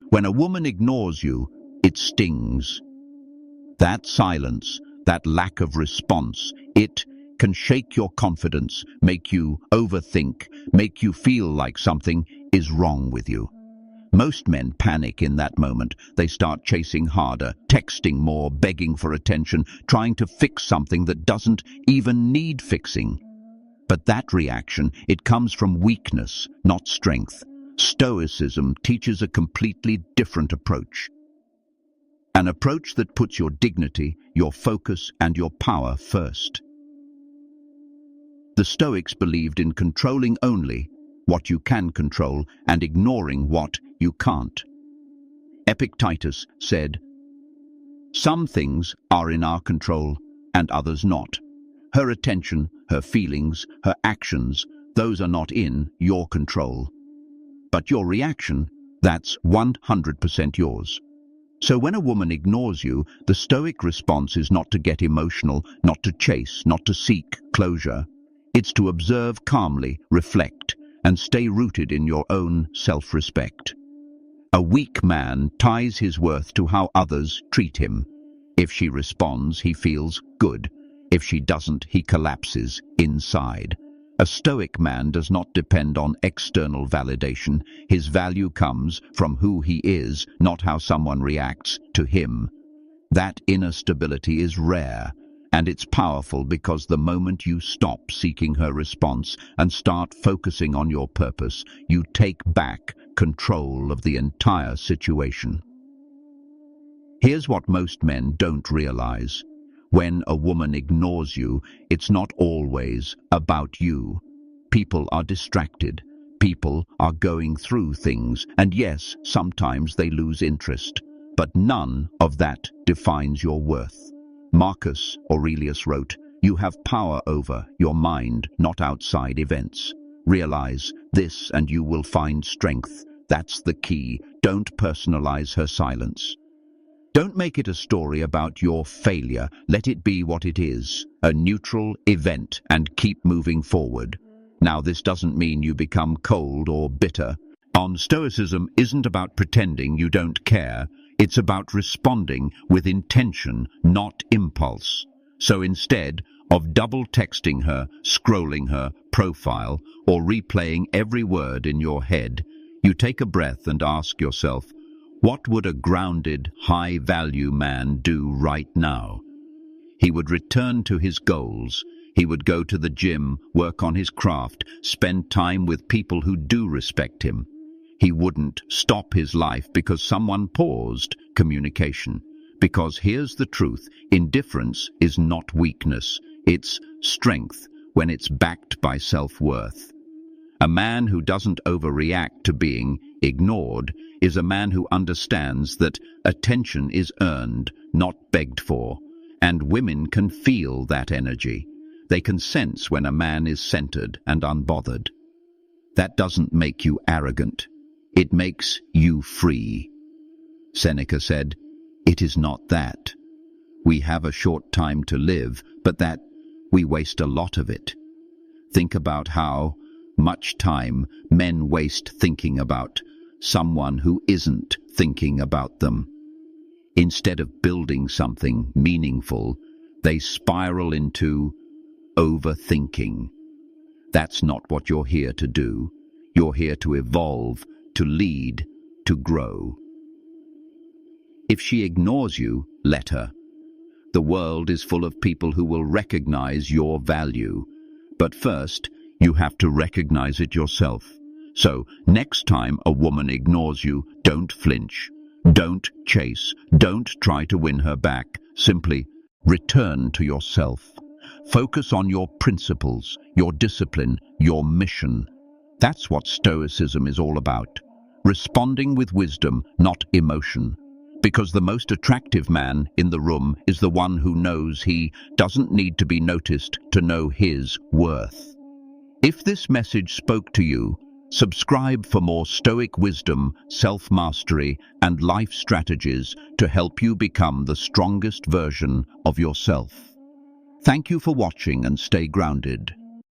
When a woman ignores you, it stings. That silence, that lack of response, it can shake your confidence, make you overthink, make you feel like something is wrong with you. Most men panic in that moment. They start chasing harder, texting more, begging for attention, trying to fix something that doesn't even need fixing. But that reaction, it comes from weakness, not strength. Stoicism teaches a completely different approach. An approach that puts your dignity, your focus, and your power first. The Stoics believed in controlling only what you can control and ignoring what you can't. Epictetus said, "Some things are in our control and others not. Her attention, her feelings, her actions, those are not in your control. But your reaction, that's 100% yours." So when a woman ignores you, the Stoic response is not to get emotional, not to chase, not to seek closure. It's to observe calmly, reflect, and stay rooted in your own self-respect. A weak man ties his worth to how others treat him. If she responds, he feels good. If she doesn't, he collapses inside. A Stoic man does not depend on external validation. His value comes from who he is, not how someone reacts to him. That inner stability is rare, and it's powerful because the moment you stop seeking her response and start focusing on your purpose, you take back control of the entire situation. Here's what most men don't realize. When a woman ignores you, it's not always about you. People are distracted. People are going through things. And yes, sometimes they lose interest. But none of that defines your worth. Marcus Aurelius wrote, "You have power over your mind, not outside events. Realize this and you will find strength. That's the key. Don't personalize her silence. Don't make it a story about your failure. Let it be what it is, a neutral event, and keep moving forward." Now, this doesn't mean you become cold or bitter. Stoicism isn't about pretending you don't care. It's about responding with intention, not impulse. So instead of double texting her, scrolling her profile, or replaying every word in your head, you take a breath and ask yourself, what would a grounded, high-value man do right now? He would return to his goals. He would go to the gym, work on his craft, spend time with people who do respect him. He wouldn't stop his life because someone paused communication. Because here's the truth, indifference is not weakness. It's strength when it's backed by self-worth. A man who doesn't overreact to being ignored is a man who understands that attention is earned, not begged for, and women can feel that energy. They can sense when a man is centered and unbothered. That doesn't make you arrogant. It makes you free. Seneca said, "It is not that we have a short time to live, but that we waste a lot of it." Think about how much time men waste thinking about someone who isn't thinking about them. Instead of building something meaningful, they spiral into overthinking. That's not what you're here to do. You're here to evolve, to lead, to grow. If she ignores you, let her. The world is full of people who will recognize your value. But first, you have to recognize it yourself. So, next time a woman ignores you, don't flinch. Don't chase. Don't try to win her back. Simply return to yourself. Focus on your principles, your discipline, your mission. That's what Stoicism is all about. Responding with wisdom, not emotion. Because the most attractive man in the room is the one who knows he doesn't need to be noticed to know his worth. If this message spoke to you, subscribe for more Stoic wisdom, self-mastery, and life strategies to help you become the strongest version of yourself. Thank you for watching and stay grounded.